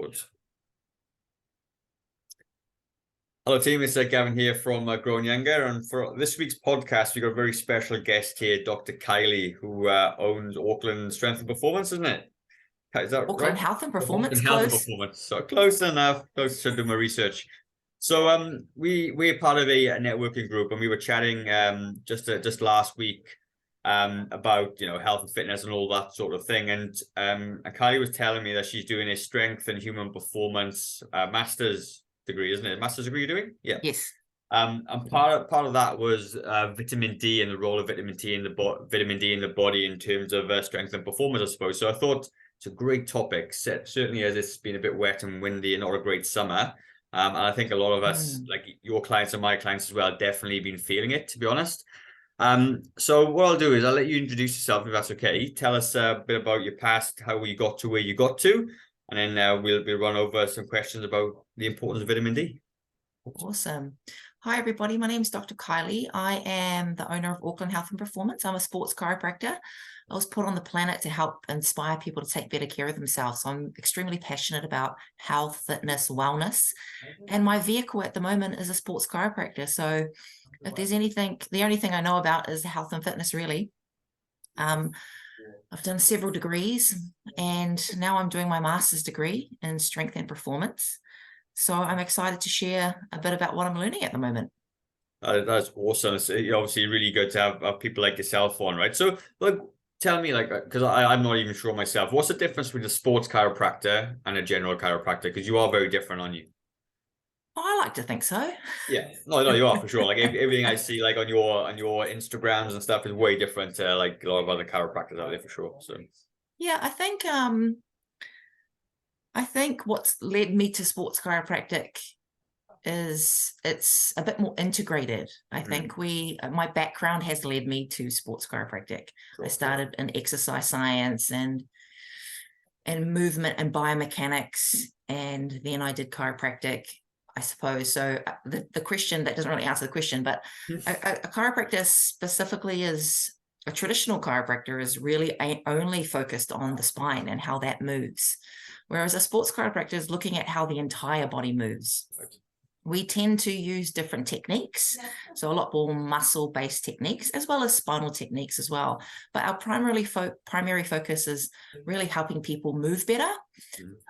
Record. Hello team, it's Gavin here from Growing Younger, and for this week's podcast we've got a very special guest here, Dr. Kylie, who owns Auckland Strength and Performance, isn't it? Is that Auckland right? Health and Performance, Auckland Health and close. Performance. So close enough, close to do my research. So we're part of a networking group, and we were chatting just last week about health and fitness and all that sort of thing. And Kylie was telling me that she's doing a strength and human performance master's degree, isn't it? Master's degree you're doing? Yeah. Yes. And part of that was vitamin D and the role of vitamin D in the body in terms of strength and performance, I suppose. So I thought it's a great topic, certainly as it's been a bit wet and windy and not a great summer. And I think a lot of us, like your clients and my clients as well, definitely been feeling it, to be honest. So what I'll do is I'll let you introduce yourself, if that's okay. Tell us a bit about your past, how you got to where you got to, and then we'll run over some questions about the importance of vitamin D. Awesome. Hi, everybody. My name is Dr. Kylie. I am the owner of Auckland Health and Performance. I'm a sports chiropractor. I was put on the planet to help inspire people to take better care of themselves. So I'm extremely passionate about health, fitness, wellness. And my vehicle at the moment is a sports chiropractor. So if there's anything, the only thing I know about is health and fitness, really. I've done several degrees, and now I'm doing my master's degree in strength and performance. So I'm excited to share a bit about what I'm learning at the moment. That's awesome. It's obviously really good to have people like yourself on, right? So, tell me, because I'm not even sure myself, what's the difference between a sports chiropractor and a general chiropractor? Because you are very different, aren't you? I like to think so. Yeah, no, you are for sure. Like everything I see, like on your Instagrams and stuff, is way different to like a lot of other chiropractors out there for sure. So yeah, I think what's led me to sports chiropractic is it's a bit more integrated. I think my background has led me to sports chiropractic. I started in exercise science and movement and biomechanics, and then I did chiropractic, I suppose. So the question, that doesn't really answer the question, but a chiropractor specifically is a traditional chiropractor is really only focused on the spine and how that moves. Whereas a sports chiropractor is looking at how the entire body moves. We tend to use different techniques, so a lot more muscle-based techniques, as well as spinal techniques as well. But our primary focus is really helping people move better,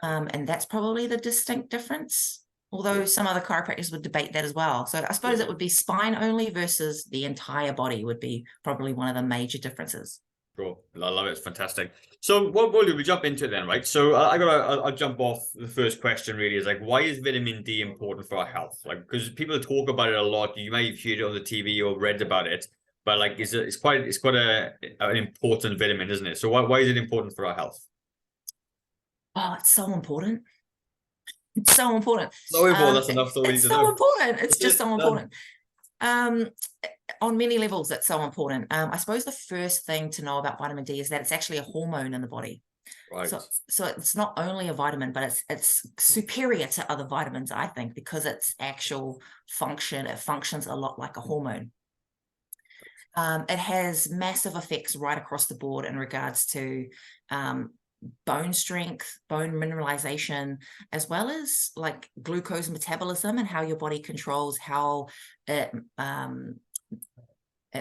and that's probably the distinct difference. Although some other chiropractors would debate that as well. So I suppose it would be spine only versus the entire body would be probably one of the major differences. Cool. I love it. It's fantastic. So what we'll do, we jump into it then, right? So I'll jump off the first question really is like, why is vitamin D important for our health? Like, because people talk about it a lot. You may have heard it on the TV or read about it, but like, it's quite an important vitamin, isn't it? So why is it important for our health? Oh, it's so important. It's so important. So important. That's enough. It's so important. It's just so important. On many levels, it's so important. I suppose the first thing to know about vitamin D is that it's actually a hormone in the body. Right. So it's not only a vitamin, but it's superior to other vitamins, I think, because its actual function, it functions a lot like a hormone. It has massive effects right across the board in regards to bone strength, bone mineralization, as well as like glucose metabolism and how your body controls how it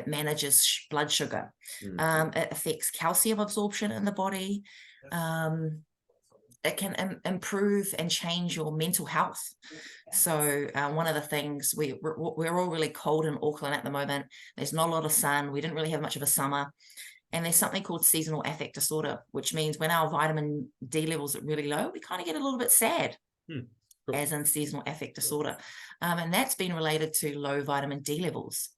manages blood sugar. It affects calcium absorption in the body. It can improve and change your mental health. So one of the things, we're all really cold in Auckland at the moment. There's not a lot of sun. We didn't really have much of a summer. And there's something called seasonal affect disorder, which means when our vitamin D levels are really low, we kind of get a little bit sad, as in seasonal affect disorder. And that's been related to low vitamin D levels.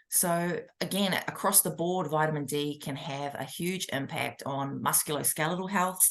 So again, across the board, vitamin D can have a huge impact on musculoskeletal health,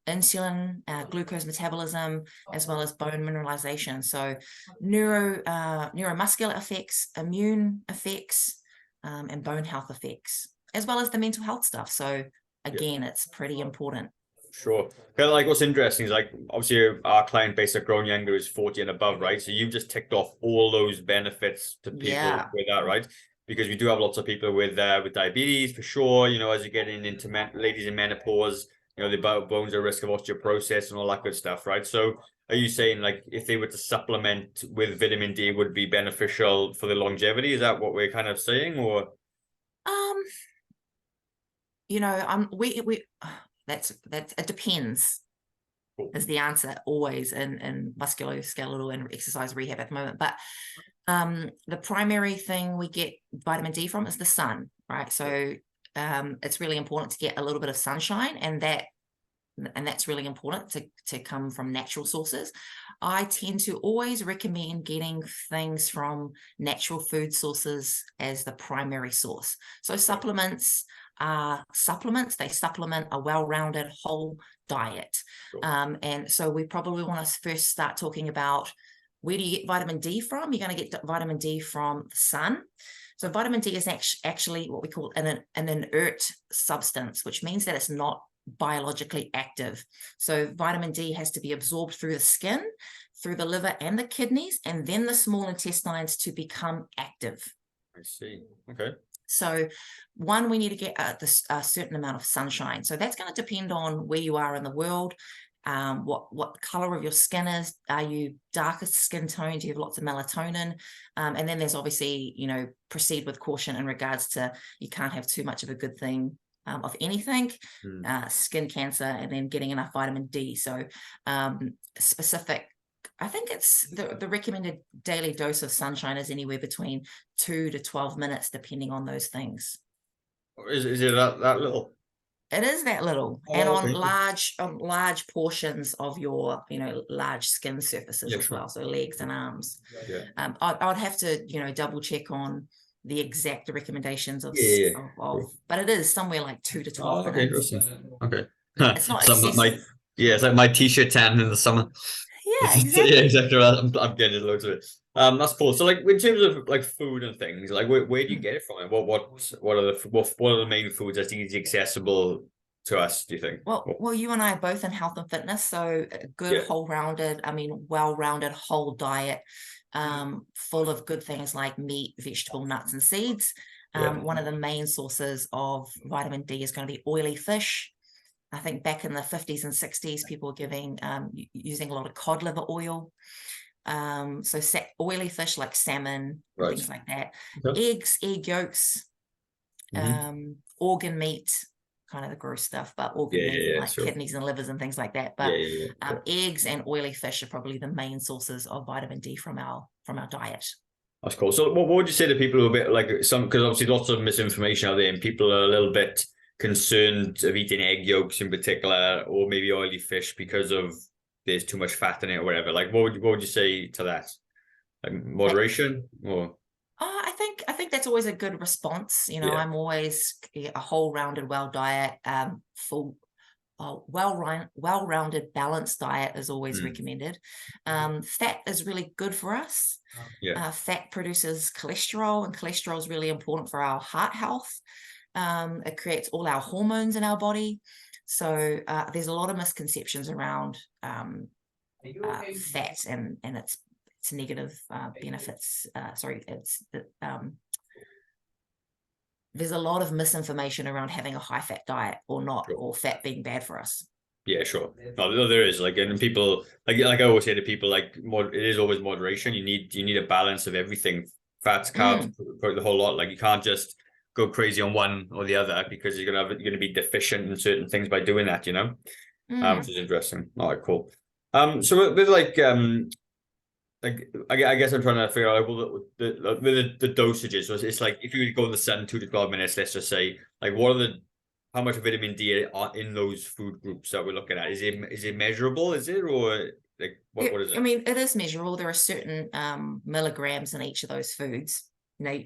insulin, glucose metabolism, as well as bone mineralization. So neuromuscular effects, immune effects, and bone health effects, as well as the mental health stuff. So again, it's pretty important. Sure. Kind of like what's interesting is like obviously our client base at Growing Younger is 40 and above, right? So you've just ticked off all those benefits to people with that, right? Because we do have lots of people with diabetes for sure. You know, as you're getting into ladies in menopause, you know, the bones are at risk of osteoporosis and all that good stuff, right? So are you saying like if they were to supplement with vitamin D would be beneficial for the longevity? Is that what we're kind of saying, or? You know, that's it depends. Cool. Is the answer always in musculoskeletal and exercise rehab at the moment. But the primary thing we get vitamin D from is the sun, right? So it's really important to get a little bit of sunshine, and that's really important to come from natural sources. I tend to always recommend getting things from natural food sources as the primary source. So supplements are supplements. They supplement a well-rounded whole diet. Cool. And so we probably want to first start talking about, where do you get vitamin D from? You're going to get vitamin D from the sun. So vitamin D is actually what we call an inert substance, which means that it's not biologically active. So vitamin D has to be absorbed through the skin, through the liver and the kidneys, and then the small intestines to become active. I see. Okay. So one, we need to get a certain amount of sunshine. So that's going to depend on where you are in the world, what color of your skin is. Are you darker skin tone? Do you have lots of melatonin? And then there's obviously, you know, proceed with caution in regards to, you can't have too much of a good thing of anything, skin cancer, and then getting enough vitamin D. So specific, I think it's the recommended daily dose of sunshine is anywhere between 2 to 12 minutes, depending on those things. Is it that little? It is that little, Oh, and okay. on large portions of your, you know, large skin surfaces as well, so legs and arms. Yeah. I'd have to, you know, double check on the exact recommendations of, Cool. but it is somewhere like 2 to 12 okay, minutes. interesting. Okay. It's not excessive. It's like my t-shirt tan in the summer. Yeah, exactly. Yeah, exactly. I'm getting loads of it. That's cool. So, like, in terms of like food and things, like, where do you get it from? What are the main foods that's easy accessible to us, do you think? Well, you and I are both in health and fitness, so a good well-rounded whole diet, full of good things like meat, vegetable, nuts, and seeds. One of the main sources of vitamin D is going to be oily fish. I think back in the 50s and 60s, people were using a lot of cod liver oil. So oily fish like salmon, things like that. Okay. Eggs, egg yolks, organ meat, kind of the gross stuff, but organ meat like kidneys and livers and things like that. But eggs and oily fish are probably the main sources of vitamin D from our diet. That's cool. So what would you say to people who are a bit like because obviously lots of misinformation out there and people are a little bit concerned of eating egg yolks in particular, or maybe oily fish because of there's too much fat in it or whatever. Like what would you say to that? Like moderation or? I think that's always a good response. You know, I'm always a whole rounded diet, full well-rounded balanced diet is always recommended. Fat is really good for us. Fat produces cholesterol, and cholesterol is really important for our heart health. It creates all our hormones in our body. So there's a lot of misconceptions around fat and its negative benefits. There's a lot of misinformation around having a high fat diet or not, or fat being bad for us. Yeah, sure. No, there is, like, and people like I always say to people, like, it is always moderation. You need a balance of everything, fats, carbs, the whole lot. Like, you can't just go crazy on one or the other because you're gonna be deficient in certain things by doing that, you know. Which is interesting. All right, cool. So with like I guess I'm trying to figure out the dosages. So it's like if you go in the sun 2 to 12 minutes, let's just say, like, how much vitamin D are in those food groups that we're looking at? Is it measurable? Is it, or like what is it? I mean, it is measurable. There are certain milligrams in each of those foods. You know,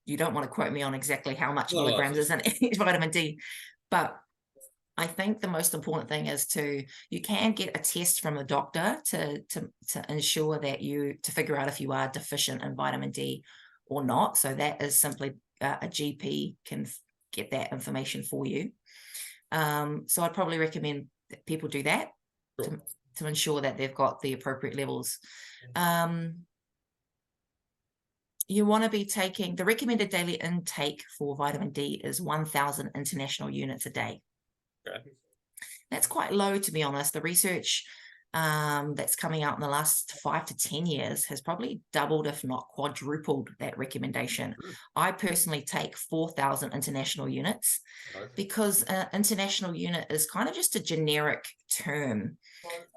you don't want to quote me on exactly how much milligrams is in each vitamin D, but I think the most important thing is you can get a test from a doctor to ensure that to figure out if you are deficient in vitamin D or not. So that is simply a GP can get that information for you. So I'd probably recommend that people do that to ensure that they've got the appropriate levels. You want to be taking, the recommended daily intake for vitamin D is 1,000 international units a day. That's quite low, to be honest. The research that's coming out in the last 5 to 10 years has probably doubled, if not quadrupled, that recommendation. I personally take 4,000 international units because an international unit is kind of just a generic term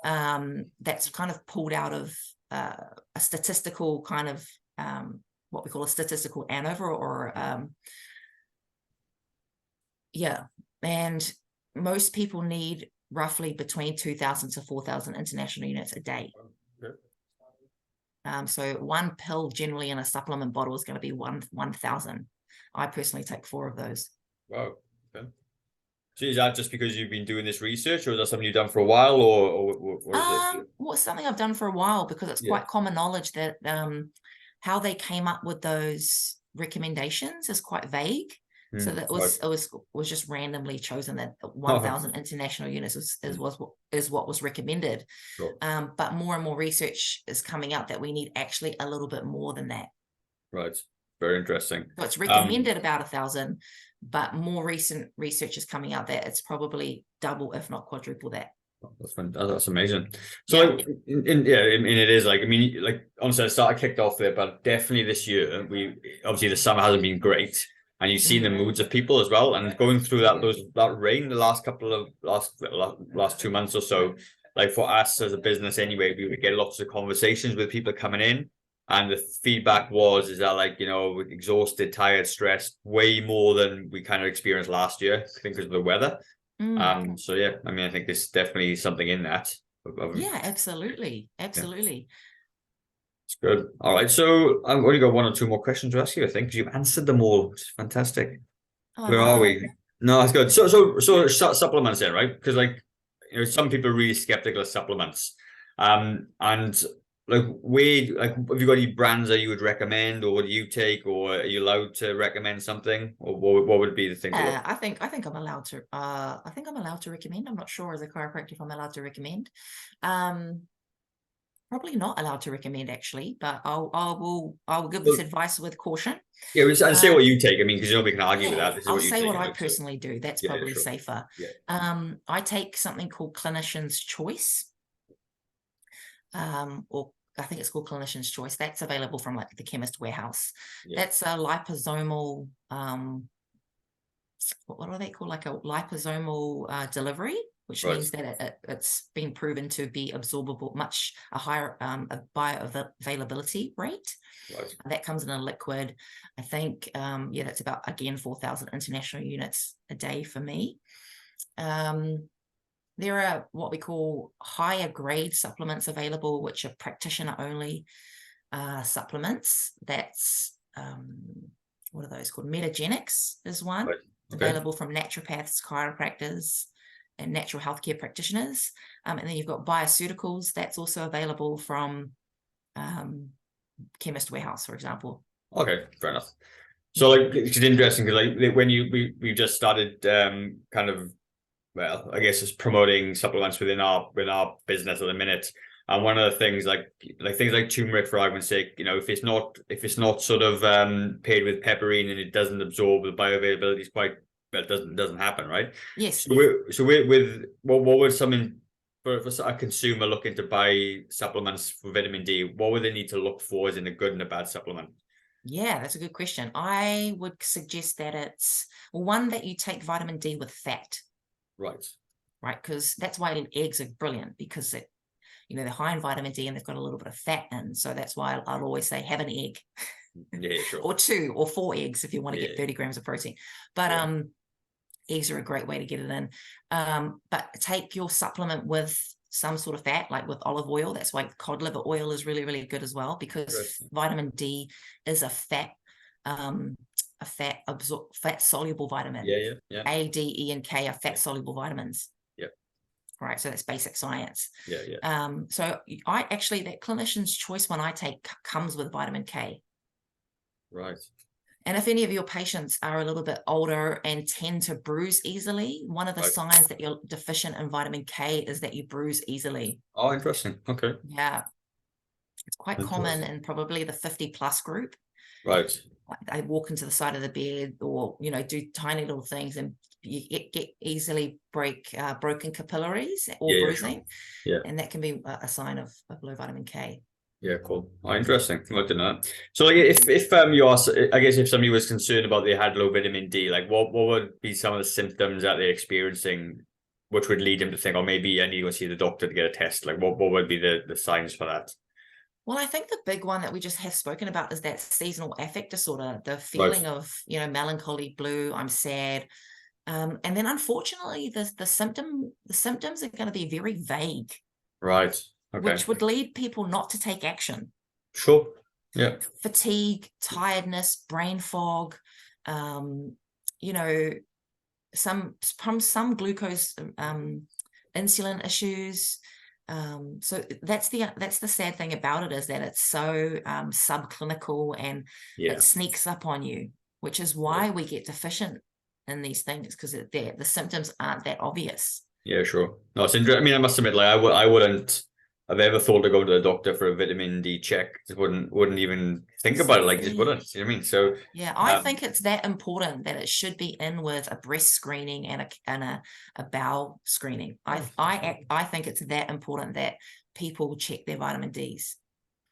that's kind of pulled out of a statistical kind of what we call a statistical ANOVA, or and most people need roughly between 2,000 to 4,000 international units a day. So one pill generally in a supplement bottle is going to be 1,000. I personally take 4 of those. Wow. Okay. So is that just because you've been doing this research, or is that something you've done for a while, or is it? Well, it's something I've done for a while, because it's quite common knowledge that how they came up with those recommendations is quite vague. So that was just randomly chosen that 1,000 international units is what was recommended. Sure. But more and more research is coming out that we need actually a little bit more than that. Right. Very interesting. So it's recommended about 1,000, but more recent research is coming out that it's probably double, if not quadruple that. That's amazing. So it is like, I mean, like honestly, I kicked off there, but definitely this year, obviously the summer hasn't been great. And you've seen the moods of people as well, and going through that rain the last couple of last 2 months or so, like for us as a business anyway, we would get lots of conversations with people coming in, and the feedback is that, like, you know, we're exhausted, tired, stressed, way more than we kind of experienced last year, I think, because of the weather. So yeah, I mean, I think there's definitely something in that. Yeah, absolutely. It's good. All right, so I've only got 1 or 2 more questions to ask you, I think, because you've answered them all, which is fantastic. Where are we? No, that's good. So supplements then, right? Because, like, you know, some people are really skeptical of supplements. And like, have you got any brands that you would recommend, or what do you take, or are you allowed to recommend something, or what would be the thing? I think I'm allowed to. I think I'm allowed to recommend. I'm not sure as a chiropractor if I'm allowed to recommend. Probably not allowed to recommend, actually, but I'll give this advice with caution. Yeah, and say what you take. I mean, because nobody can argue with that. I'll say what I personally do. That's probably safer. Yeah. I take something called Clinician's Choice. Or I think it's called Clinician's Choice. That's available from, like, the Chemist Warehouse. That's a liposomal, what are they called? Like a liposomal delivery, which means that it's been proven to be absorbable, a higher bioavailability rate. That comes in a liquid. I think, that's about, again, 4,000 international units a day for me. There are what we call higher grade supplements available, which are practitioner only supplements. That's, what are those called? Metagenics is one. Available from naturopaths, chiropractors, and natural healthcare practitioners. And then you've got bioceuticals. That's also available from Chemist Warehouse, for example. Okay, fair enough. So, like, it's interesting because, like, when we just started kind of, well, I guess, it's promoting supplements within our business at the minute. And one of the things, like things like turmeric, for argument's sake, you know, if it's not sort of paired with pepperine and it doesn't absorb, the bioavailability is quite, well, it doesn't happen, right? Yes. So with what would something for a consumer looking to buy supplements for vitamin D, what would they need to look for as in a good and a bad supplement? Yeah, that's a good question. I would suggest that it's one that you take vitamin D with fat. Right, because that's why eggs are brilliant, because they're high in vitamin D and they've got a little bit of fat in. So that's why I'll always say have an egg. Yeah, sure. Or 2 or 4 eggs if you want to get 30 grams of protein. But eggs are a great way to get it in. But take your supplement with some sort of fat, like with olive oil. That's why cod liver oil is really, really good as well, because vitamin D is a fat soluble vitamin. Yeah. A, D, E, and K are fat soluble vitamins. Right, so that's basic science. So I actually, that Clinician's Choice one I take comes with vitamin K. Right. And if any of your patients are a little bit older and tend to bruise easily, one of the signs that you're deficient in vitamin K is that you bruise easily. Oh, interesting. Okay. Yeah. It's quite common in probably the 50+ group. Right. They walk into the side of the bed, or, do tiny little things, and get easily broken capillaries or Yeah, bruising, sure. Yeah. and that can be a sign of low vitamin K. Yeah, cool. Oh, interesting. I didn't know that. So, like, if you are, I guess, if somebody was concerned about they had low vitamin D, like, what would be some of the symptoms that they're experiencing, which would lead them to think, oh, maybe I need to go see the doctor to get a test? Like, what would be the signs for that? Well, I think the big one that we just have spoken about is that seasonal affect disorder, the Right. feeling of, melancholy, blue, I'm sad. And then unfortunately, the symptoms are going to be very vague, Right. Okay. which would lead people not to take action. Sure. Yeah. Fatigue, tiredness, brain fog, some glucose insulin issues. So that's the sad thing about it, is that it's so subclinical, and it sneaks up on you, which is why we get deficient in these things, because the symptoms aren't that obvious. Yeah, sure. No, it's interesting. I mean, I must admit, like, I wouldn't have ever thought to go to the doctor for a vitamin D check. Just wouldn't even think about it. Like, just wouldn't. You know what I mean? So yeah, I think it's that important that it should be in with a breast screening and a bowel screening. I think it's that important that people check their vitamin Ds.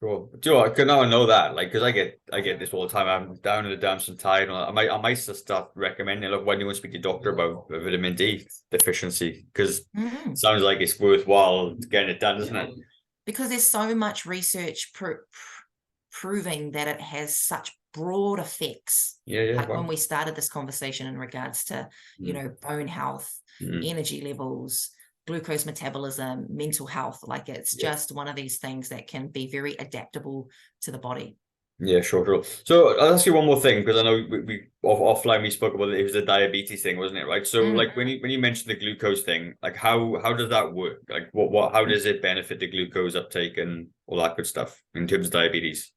Sure. Do you know what? Now I know that, like, because I get this all the time. I'm down in the dumps and tired. And I might start recommending, look, when you want to speak to your doctor about a vitamin D deficiency, because it sounds like it's worthwhile getting it done, doesn't it? Because there's so much research proving that it has such broad effects. Yeah. Like when we started this conversation in regards to, bone health, energy levels, glucose metabolism, mental health. Like, it's just one of these things that can be very adaptable to the body. Yeah, sure. So I'll ask you one more thing, because I know we offline we spoke about it was the diabetes thing, wasn't it? Right. So like when you mentioned the glucose thing, like how does that work? Like how does it benefit the glucose uptake and all that good stuff in terms of diabetes?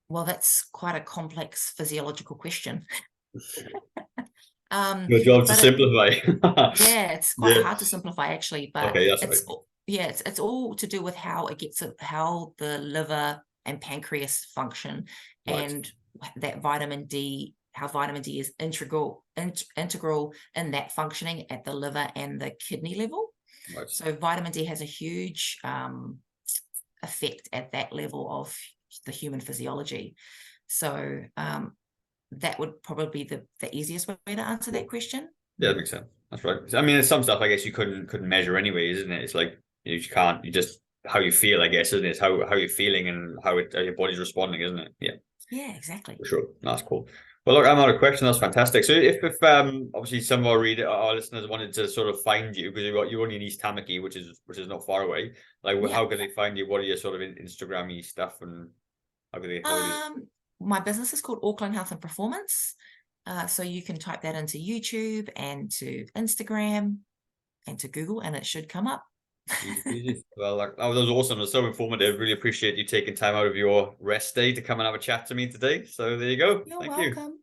Well, that's quite a complex physiological question. Your job to simplify. It's quite hard to simplify, actually, but okay, that's it's right. It's all to do with how the liver and pancreas function, and that vitamin D, how vitamin D is integral in that functioning at the liver and the kidney level. Right. So vitamin D has a huge effect at that level of the human physiology. So that would probably be the easiest way to answer that question. Yeah, that makes sense. That's right. I mean, there's some stuff I guess you couldn't measure anyway, isn't it? It's like you just how you feel, I guess, isn't it? It's how you're feeling and how your body's responding, isn't it? Yeah. Yeah, exactly. For sure. That's cool. Well, look, I'm out of question. That's fantastic. So if obviously some of our listeners wanted to sort of find you, because you're only in East Tamaki, which is not far away. Like, how can they find you? What are your sort of Instagram-y stuff, and how can they follow you? My business is called Auckland Health and Performance. So you can type that into YouTube and to Instagram and to Google, and it should come up. Well, that was awesome. It was so informative. Really appreciate you taking time out of your rest day to come and have a chat to me today. So there you go. You're Thank welcome. you.